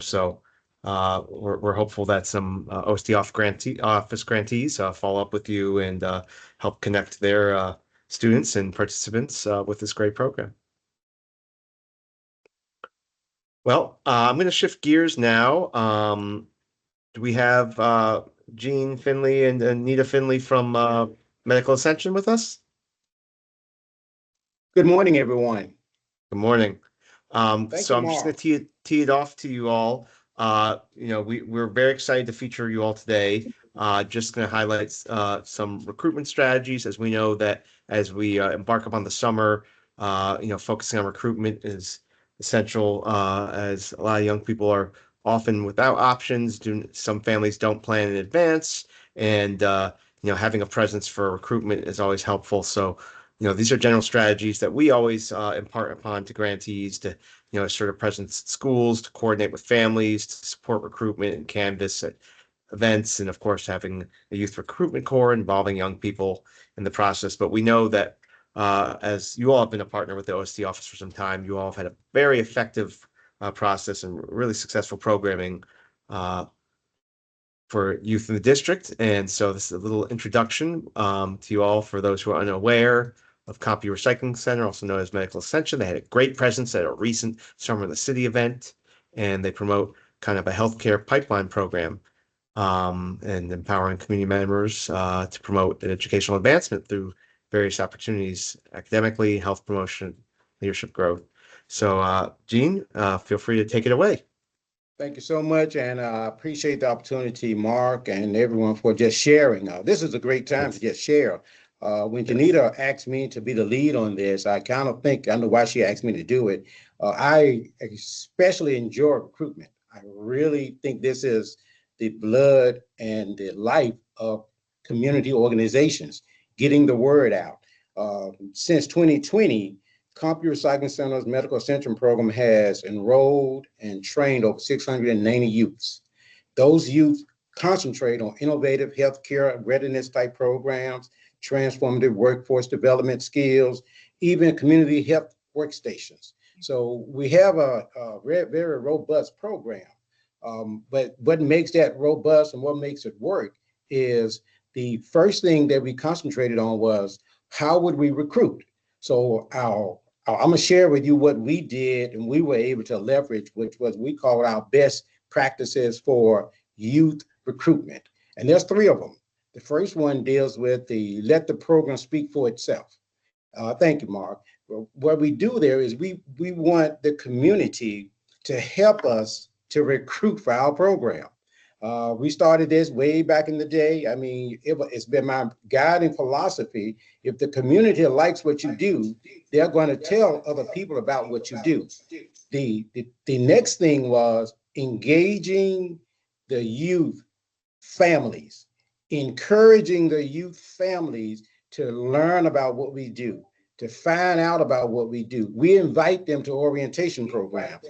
So we're hopeful that some OST office grantees follow up with you and help connect their students and participants with this great program. Well, I'm going to shift gears now. Do we have Jean Finley and Anita Finley from Medical Ascension with us? Good morning, everyone. Good morning. Thank So you, I'm just going Mark. to tee it off to you all. We're very excited to feature you all today. Just going to highlight some recruitment strategies, as we know that as we embark upon the summer, focusing on recruitment is essential, as a lot of young people are often without options. Some families don't plan in advance, and having a presence for recruitment is always helpful. So these are general strategies that we always impart upon to grantees to, assert a presence at schools, to coordinate with families, to support recruitment and canvas at events, and of course, having a youth recruitment corps involving young people in the process. But we know that as you all have been a partner with the OST office for some time, you all have had a very effective process and really successful programming for youth in the district. And so this is a little introduction to you all for those who are unaware of Copy Recycling Center, also known as Medical Ascension. They had a great presence at a recent Summer in the City event, and they promote kind of a healthcare pipeline program and empowering community members to promote educational advancement through various opportunities, academically, health promotion, leadership growth. So, Jean, feel free to take it away. Thank you so much, and I appreciate the opportunity, Mark, and everyone for just sharing. This is a great time to just share. When Janita asked me to be the lead on this, I kind of think, I know why she asked me to do it. I especially enjoy recruitment. I really think this is the blood and the life of community organizations, getting the word out. Since 2020, Computer Recycling Center's Medical Ascension program has enrolled and trained over 690 youths. Those youth concentrate on innovative healthcare readiness type programs, transformative workforce development skills, even community health workstations. So we have a very robust program. But what makes that robust and what makes it work is the first thing that we concentrated on was how would we recruit? So I'm gonna share with you what we did and we were able to leverage, which was we call our best practices for youth recruitment. And there's three of them. The first one deals with the let the program speak for itself. Thank you, Mark. Well, what we do there is we want the community to help us to recruit for our program. We started this way back in the day. I mean, it's been my guiding philosophy. If the community likes what you do, they're going to tell other people about what you do. The next thing was engaging the youth families, encouraging the youth families to learn about what we do, to find out about what we do. We invite them to orientation programs.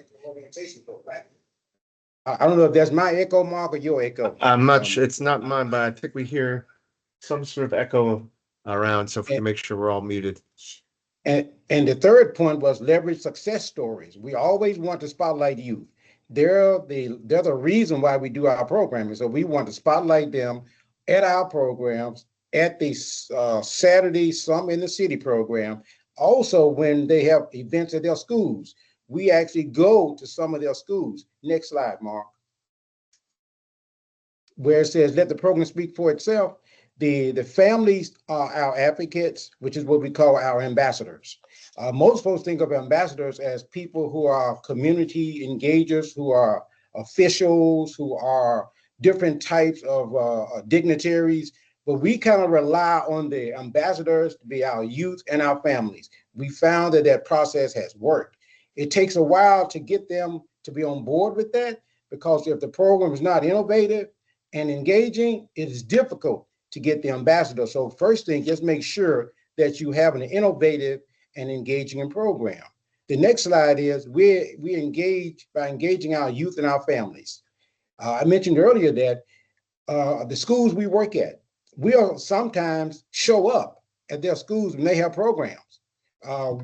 I don't know if that's my echo, Mark, or your echo. I'm not sure. It's not mine, but I think we hear some sort of echo around. So if we can make sure we're all muted. And the third point was leverage success stories. We always want to spotlight youth. They're the reason why we do our programming. So we want to spotlight them at our programs, at the Saturday Some in the City program. Also, when they have events at their schools, we actually go to some of their schools. Next slide, Mark. Where it says, let the program speak for itself. The families are our advocates, which is what we call our ambassadors. Most folks think of ambassadors as people who are community engagers, who are officials, who are different types of dignitaries, but we kind of rely on the ambassadors to be our youth and our families. We found that process has worked. It takes a while to get them to be on board with that, because if the program is not innovative and engaging, it is difficult to get the ambassador. So first thing, just make sure that you have an innovative and engaging program. The next slide is we engage by engaging our youth and our families. I mentioned earlier that the schools we work at, we'll sometimes show up at their schools when they have programs.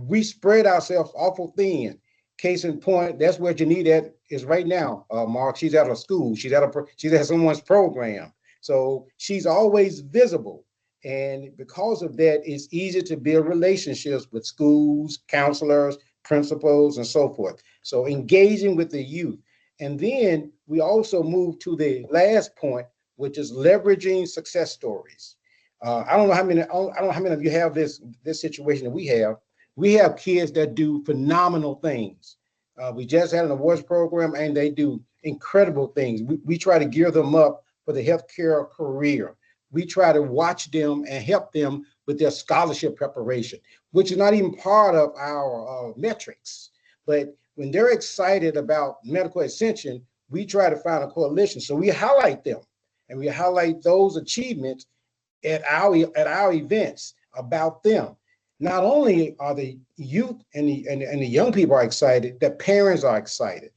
We spread ourselves awful thin. Case in point, that's where Janita is right now. Mark, she's at a school. She's at someone's program. So she's always visible. And because of that, it's easy to build relationships with schools, counselors, principals, and so forth. So engaging with the youth. And then we also move to the last point, which is leveraging success stories. I don't know how many of you have this situation that we have. We have kids that do phenomenal things. We just had an awards program, and they do incredible things. We try to gear them up for the healthcare career. We try to watch them and help them with their scholarship preparation, which is not even part of our metrics. But when they're excited about medical ascension, we try to find a coalition. So we highlight them, and we highlight those achievements at our events about them. Not only are the youth and the young people are excited, the parents are excited.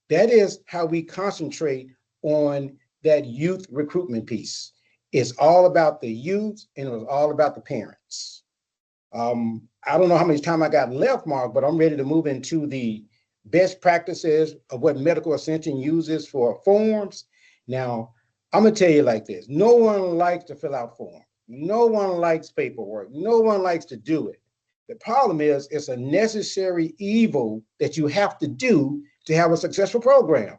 That is how we concentrate on that youth recruitment piece. It's all about the youth, and it was all about the parents. I don't know how much time I got left, Mark, but I'm ready to move into the best practices of what Medical Ascension uses for forms. Now, I'm gonna tell you like this: no one likes to fill out forms. No one likes paperwork. No one likes to do it. The problem is it's a necessary evil that you have to do to have a successful program.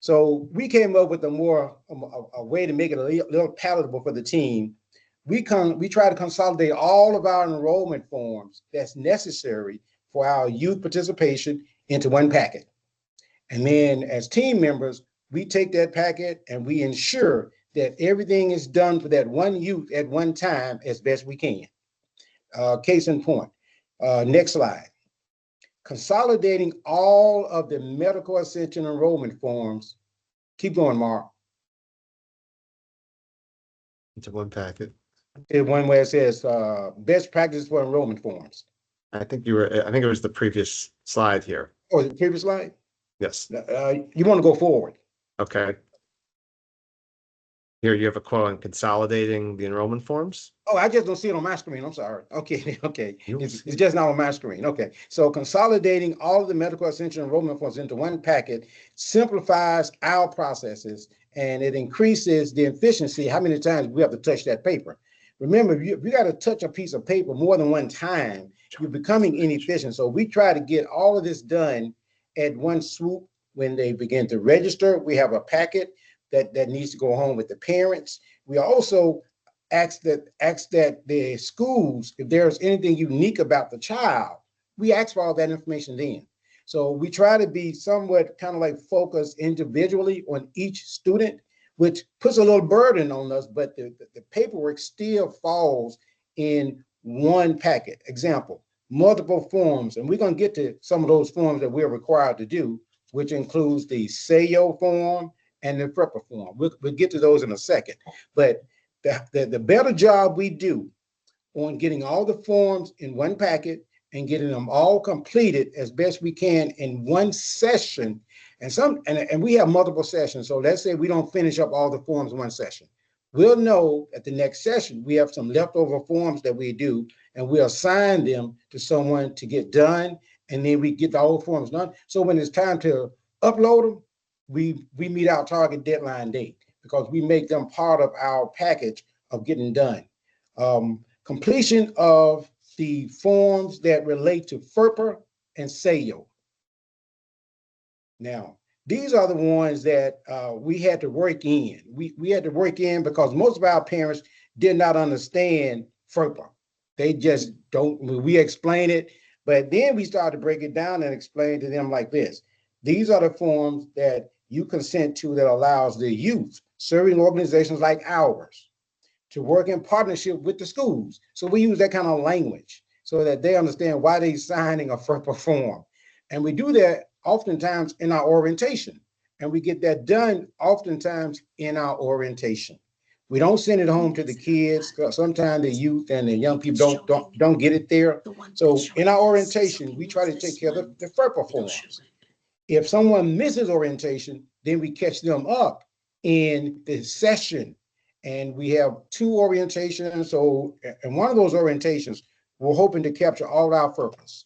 So we came up with a way to make it a little palatable for the team. We try to consolidate all of our enrollment forms that's necessary for our youth participation into one packet. And then as team members, we take that packet and we ensure that everything is done for that one youth at one time as best we can. Case in point, next slide. Consolidating all of the medical ascension enrollment forms. Keep going, Mark. Into one packet. One where it says best practice for enrollment forms. I think it was the previous slide here. Oh, the previous slide? Yes. You want to go forward. Okay. Here you have a quote on consolidating the enrollment forms. Oh, I just don't see it on my screen. I'm sorry. Okay, okay. It's just not on my screen. Okay. So consolidating all of the medical essential enrollment forms into one packet simplifies our processes, and it increases the efficiency, how many times we have to touch that paper. Remember, if you got to touch a piece of paper more than one time, you're becoming inefficient. So we try to get all of this done at one swoop. When they begin to register, we have a packet that needs to go home with the parents. We also ask that the schools, if there's anything unique about the child, we ask for all that information then. So we try to be somewhat kind of like focused individually on each student, which puts a little burden on us, but the paperwork still falls in one packet. Example, multiple forms, and we're going to get to some of those forms that we're required to do, which includes the SAYO form and the FREPA form. We'll get to those in a second. But the better job we do on getting all the forms in one packet and getting them all completed as best we can in one session, and we have multiple sessions. So let's say we don't finish up all the forms in one session. We'll know at the next session we have some leftover forms that we do, and we'll assign them to someone to get done, and then we get the whole forms done. So when it's time to upload them, we meet our target deadline date because we make them part of our package of getting done. Completion of the forms that relate to FERPA and SAYO. Now, these are the ones that we had to work in. We had to work in because most of our parents did not understand FERPA. They just don't, we explain it, but then we started to break it down and explain to them like this. These are the forms that you consent to that allows the youth serving organizations like ours to work in partnership with the schools. So we use that kind of language so that they understand why they're signing a FERPA form. And we do that oftentimes in our orientation. And we get that done oftentimes in our orientation. We don't send it home to the kids. Sometimes the youth and the young people don't get it there. So in our orientation, we try to take care of the FERPA forms. If someone misses orientation, then we catch them up in the session and we have 2 orientations. So, and one of those orientations, we're hoping to capture all our purpose.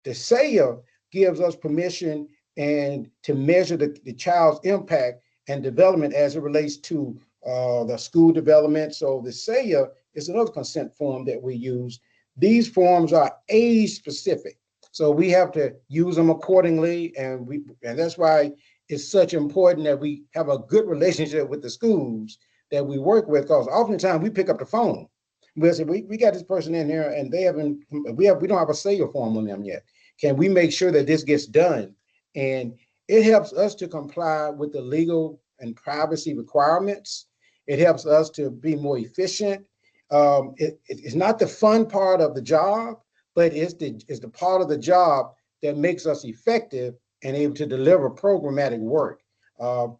The SAYA gives us permission and to measure the child's impact and development as it relates to the school development. So the SAYA is another consent form that we use. These forms are age specific, so we have to use them accordingly, and that's why it's such important that we have a good relationship with the schools that we work with, because oftentimes we pick up the phone. We'll say, we got this person in here and we don't have a SAYA form on them yet. Can we make sure that this gets done? And it helps us to comply with the legal and privacy requirements. It helps us to be more efficient. It's not the fun part of the job, but it's the part of the job that makes us effective and able to deliver programmatic work.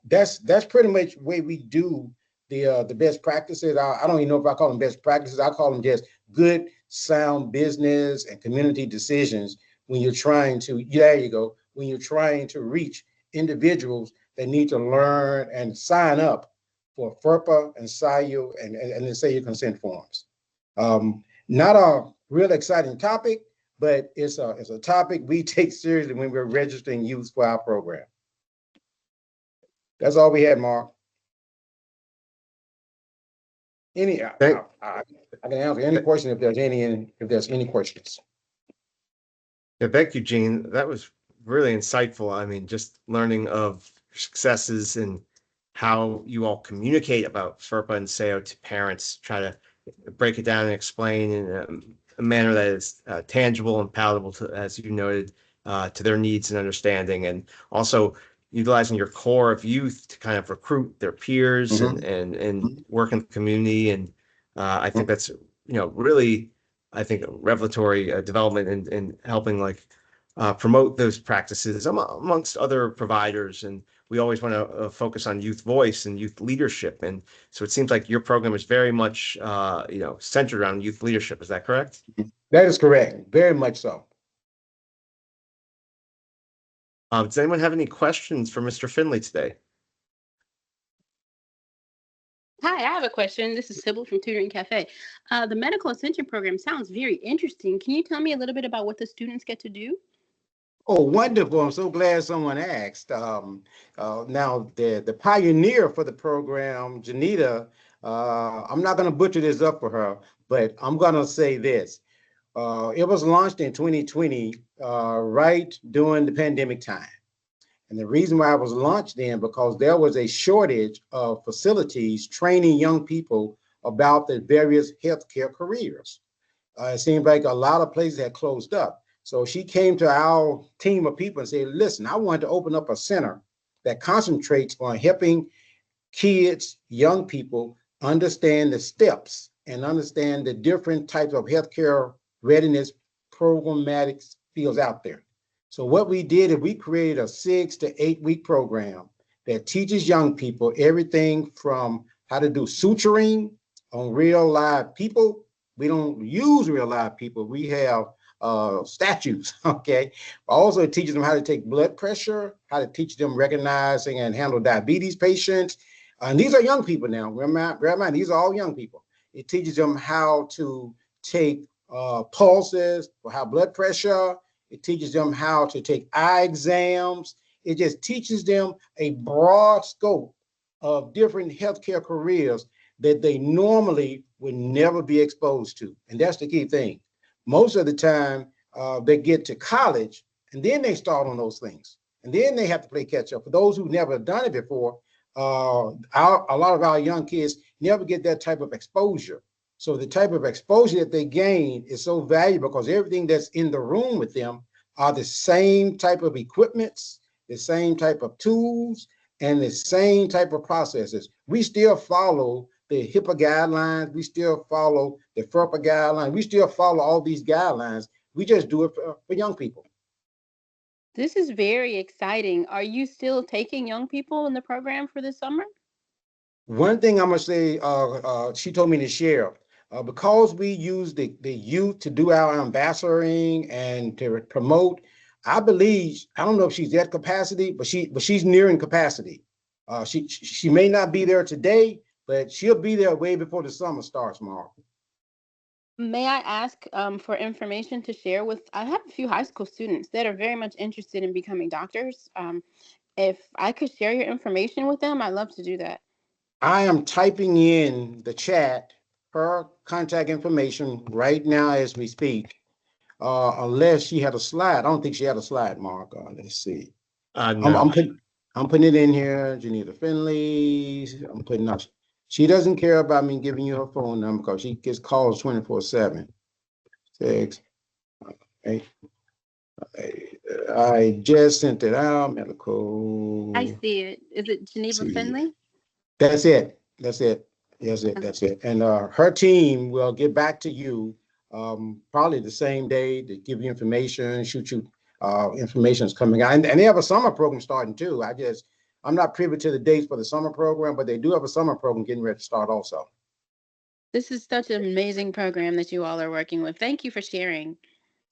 That's pretty much the way we do the best practices. I don't even know if I call them best practices. I call them just good, sound business and community decisions when you're trying to, there you go, when you're trying to reach individuals that need to learn and sign up for FERPA and SIU and the SAYA consent forms. Not a real exciting topic, but it's a topic we take seriously when we're registering youth for our program. That's all we had, Mark. I can answer any question if there's any questions. Yeah, thank you, Gene. That was really insightful. I mean, just learning of successes and how you all communicate about FERPA and SAYO to parents, try to break it down and explain in a manner that is tangible and palatable to, as you noted, to their needs and understanding, and also utilizing your core of youth to kind of recruit their peers and work in the community. And I think that's, really, I think, a revelatory development in helping promote those practices amongst other providers. And we always want to focus on youth voice and youth leadership. And so it seems like your program is very much, centered around youth leadership. Is that correct? That is correct. Very much so. Does anyone have any questions for Mr. Finley today? Hi, I have a question. This is Sybil from Tutoring Cafe. The medical extension program sounds very interesting. Can you tell me a little bit about what the students get to do? Oh, wonderful. I'm so glad someone asked. Now, the pioneer for the program, Janita, I'm not going to butcher this up for her, but I'm going to say this. It was launched in 2020, right during the pandemic time. And the reason why it was launched then, because there was a shortage of facilities training young people about the various healthcare careers. It seemed like a lot of places had closed up. So she came to our team of people and said, listen, I want to open up a center that concentrates on helping kids, young people, understand the steps and understand the different types of healthcare readiness programmatic fields out there. So what we did is we created a 6 to 8 week program that teaches young people everything from how to do suturing on real live people. We don't use real live people. We have statues, okay? Also, it teaches them how to take blood pressure, how to teach them recognizing and handle diabetes patients. And these are young people now. Remember, these are all young people. It teaches them how to take pulses for high blood pressure. It teaches them how to take eye exams. It just teaches them a broad scope of different healthcare careers that they normally would never be exposed to. And that's the key thing. Most of the time, they get to college and then they start on those things. And then they have to play catch up. For those who've never done it before, a lot of our young kids never get that type of exposure. So the type of exposure that they gain is so valuable because everything that's in the room with them are the same type of equipments, the same type of tools, and the same type of processes. We still follow the HIPAA guidelines. We still follow the FERPA guidelines. We still follow all these guidelines. We just do it for young people. This is very exciting. Are you still taking young people in the program for this summer? One thing I'm gonna say, she told me to share, because we use the youth to do our ambassadoring and to promote. I believe, I don't know if she's at capacity, but she's nearing capacity. She may not be there today, but she'll be there way before the summer starts, Mark. May I ask for information to share with? I have a few high school students that are very much interested in becoming doctors. If I could share your information with them, I'd love to do that. I am typing in the chat her contact information right now as we speak. Unless she had a slide. I don't think she had a slide, Mark. Let's see. No. I'm putting it in here. Janita Finley. I'm putting up. She doesn't care about me giving you her phone number because she gets calls 24/7. 6, 8. I just sent it out. Medical. I see it. Is it Geneva See. Finley? That's it. That's it. That's it. And her team will get back to you probably the same day to give you information, shoot you information is coming out. And they have a summer program starting too. I'm not privy to the dates for the summer program, but they do have a summer program getting ready to start also. This is such an amazing program that you all are working with. Thank you for sharing.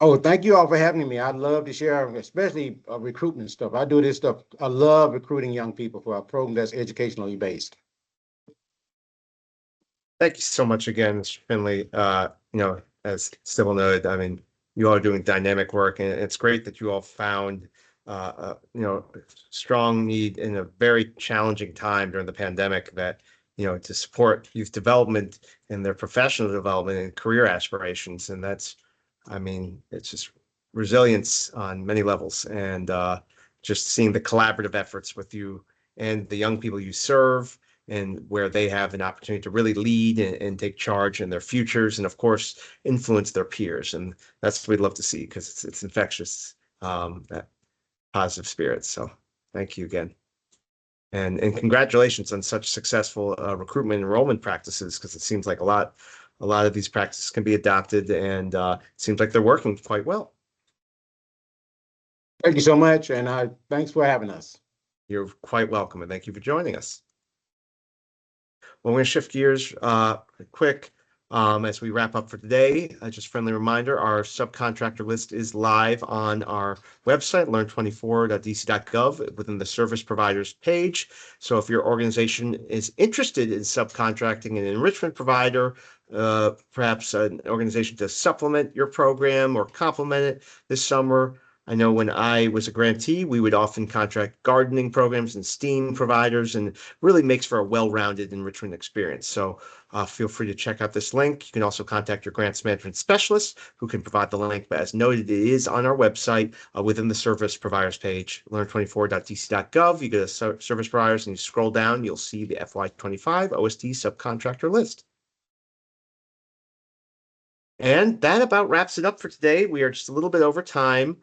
Oh, thank you all for having me. I love to share, especially recruitment stuff. I do this stuff. I love recruiting young people for a program that's educationally based. Thank you so much again, Mr. Finley. As Sybil noted, I mean, you all are doing dynamic work, and it's great that you all found, strong need in a very challenging time during the pandemic that, to support youth development and their professional development and career aspirations. And that's, I mean, it's just resilience on many levels, and just seeing the collaborative efforts with you and the young people you serve, and where they have an opportunity to really lead and take charge in their futures, and of course influence their peers. And that's what we'd love to see, because it's infectious, that positive spirit. So thank you again, and congratulations on such successful recruitment enrollment practices, because it seems like a lot of these practices can be adopted, and it seems like they're working quite well. Thank you so much, and thanks for having us. You're quite welcome, and thank you for joining us. Well, we're going to shift gears quick as we wrap up for today. Just a friendly reminder, our subcontractor list is live on our website, learn24.dc.gov, within the service providers page. So if your organization is interested in subcontracting an enrichment provider, perhaps an organization to supplement your program or complement it this summer. I know when I was a grantee, we would often contract gardening programs and STEAM providers, and really makes for a well-rounded enrichment experience. So feel free to check out this link. You can also contact your grants management specialist, who can provide the link. But as noted, it is on our website within the service providers page, learn24.dc.gov. You go to service providers and you scroll down, you'll see the FY25 OST subcontractor list. And that about wraps it up for today. We are just a little bit over time.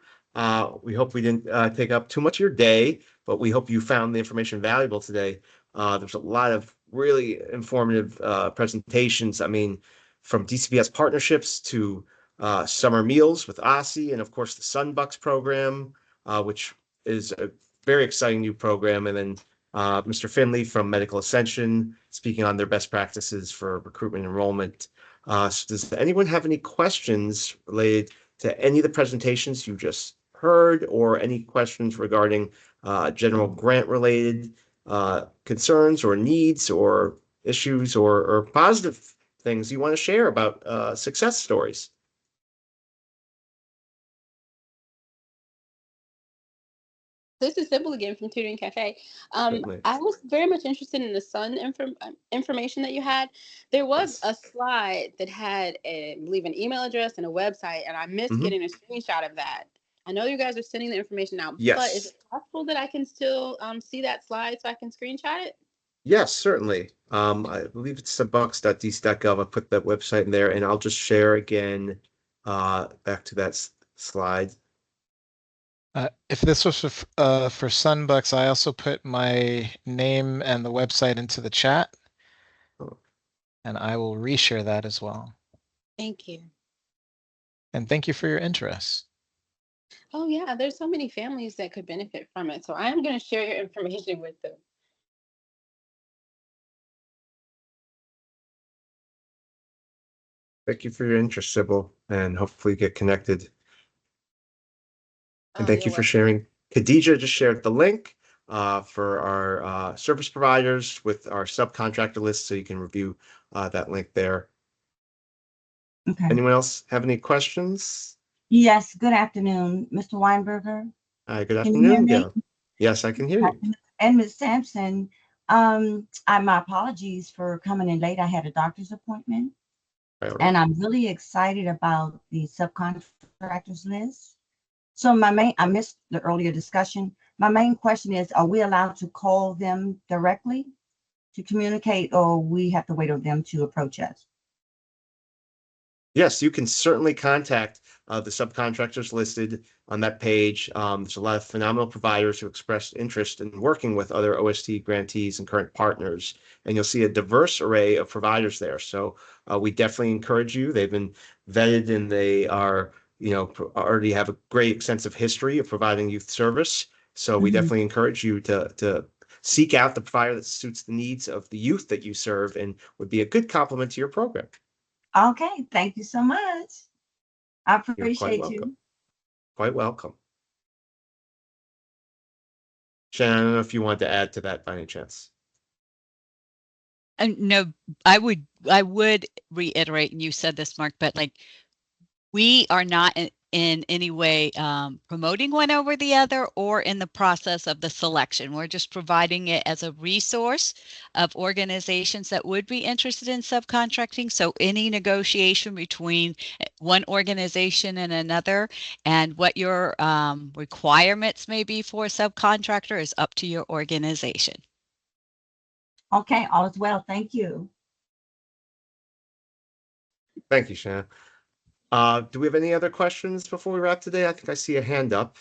We hope we didn't take up too much of your day, but we hope you found the information valuable today. There's a lot of really informative presentations. I mean, from DCBS partnerships to summer meals with OSSI, and of course the Sunbucks program, which is a very exciting new program. And then Mr. Finley from Medical Ascension speaking on their best practices for recruitment enrollment. So does anyone have any questions related to any of the presentations you just heard, or any questions regarding general grant related concerns or needs or issues, or positive things you want to share about success stories? This is Sybil again from Tutoring Cafe. Certainly. I was very much interested in the Sun information that you had. There was Yes. a slide that had, I believe, an email address and a website, and I missed getting a screenshot of that. I know you guys are sending the information out, but is Yes. it possible that I can still see that slide so I can screenshot it? Yes, certainly. I believe it's sunbucks.dc.gov. I put that website in there, and I'll just share again back to that slide. If this was for Sunbucks, I also put my name and the website into the chat, and I will reshare that as well. Thank you. And thank you for your interest. Oh yeah, there's so many families that could benefit from it. So I am going to share your information with them. Thank you for your interest, Sybil, and hopefully get connected. And thank you for sharing. Khadija just shared the link. for our service providers with our subcontractor list, so you can review that link there. Okay. Anyone else have any questions? Yes, good afternoon, Mr. Weinberger. Good Can you hear afternoon. me? Yeah. Yes, I can hear you. And Ms. Sampson, my apologies for coming in late. I had a doctor's appointment. All right. And I'm really excited about the subcontractors list. So I missed the earlier discussion. My main question is, are we allowed to call them directly to communicate, or we have to wait on them to approach us? Yes, you can certainly contact the subcontractors listed on that page. There's a lot of phenomenal providers who expressed interest in working with other OST grantees and current partners, and you'll see a diverse array of providers there. So we definitely encourage you. They've been vetted and they are, already have a great extensive history of providing youth service. So we definitely encourage you to seek out the provider that suits the needs of the youth that you serve and would be a good complement to your program. Okay, thank you so much. I You're quite appreciate welcome. you. Quite welcome. Shannon, I don't know if you want to add to that by any chance. And no, I would reiterate, and you said this, Mark, but like, we are not in any way promoting one over the other or in the process of the selection. We're just providing it as a resource of organizations that would be interested in subcontracting. So any negotiation between one organization and another and what your requirements may be for a subcontractor is up to your organization. Okay, all is well. Thank you. Thank you, Shannon. Do we have any other questions before we wrap today? I think I see a hand up.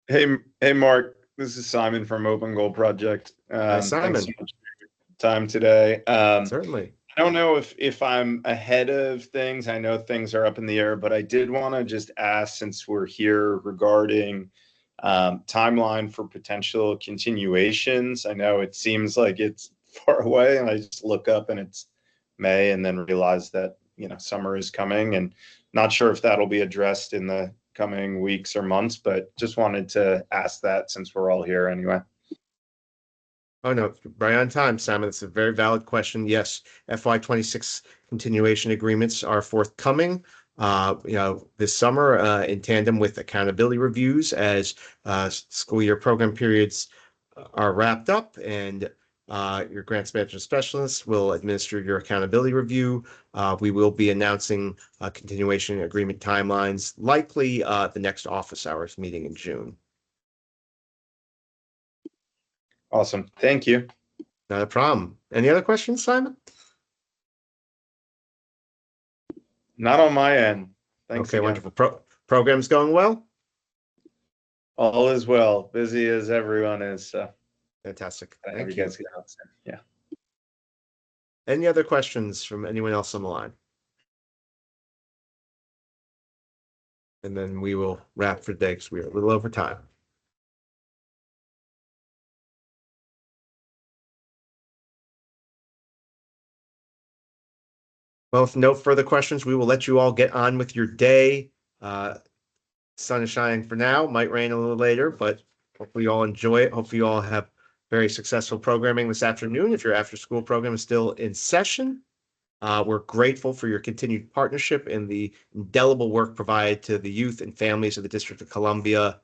Hey, Mark. This is Simon from Open Goal Project. Hi, Simon. Thanks so much for your time today. Certainly. I don't know if I'm ahead of things. I know things are up in the air, but I did want to just ask, since we're here, regarding timeline for potential continuations. I know it seems like it's far away, and I just look up and it's May, and then realize that summer is coming, and not sure if that'll be addressed in the coming weeks or months, but just wanted to ask that since we're all here anyway. Oh, no, right on time, Simon. It's a very valid question. Yes, FY26 continuation agreements are forthcoming. This summer, in tandem with accountability reviews, as school year program periods are wrapped up, and your grants management specialist will administer your accountability review. We will be announcing continuation agreement timelines, likely the next office hours meeting in June. Awesome. Thank you. Not a problem. Any other questions, Simon? Not on my end. Thanks. Okay, again. wonderful. Program's going well? All is well. Busy as everyone is. Fantastic. I Thank you you. guys get out soon. Yeah. Any other questions from anyone else on the line? And then we will wrap for today because we are a little over time. Well, if no further questions, we will let you all get on with your day. Sun is shining for now, might rain a little later, but hopefully you all enjoy it. Hopefully you all have very successful programming this afternoon if your after school program is still in session. We're grateful for your continued partnership and the indelible work provided to the youth and families of the District of Columbia.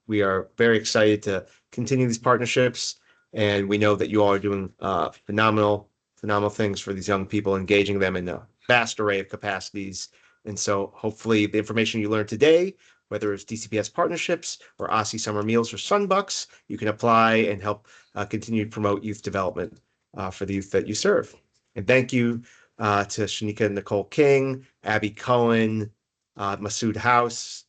We are very excited to continue these partnerships, and we know that you all are doing phenomenal things for these young people, engaging them in a vast array of capacities. And so hopefully the information you learned today, whether it's DCPS partnerships or OSSI Summer Meals or Sunbucks, you can apply and help continue to promote youth development for the youth that you serve. And thank you to Shanika Nicole King, Abby Cohen, Masood House,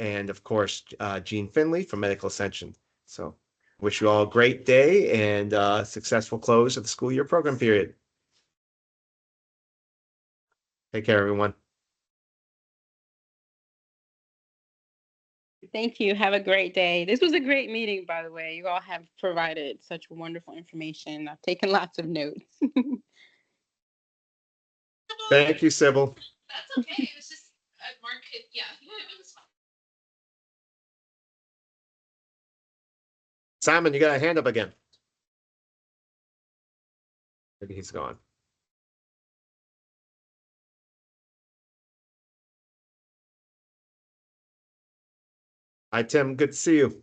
and of course, Gene Finley from Medical Ascension. So wish you all a great day and successful close of the school year program period. Take care, everyone. Thank you. Have a great day. This was a great meeting, by the way. You all have provided such wonderful information. I've taken lots of notes. Thank you, Sybil. That's okay. It was just Mark. Yeah, it was fine. Simon, you got a hand up again. Maybe he's gone. Hi, Tim. Good to see you.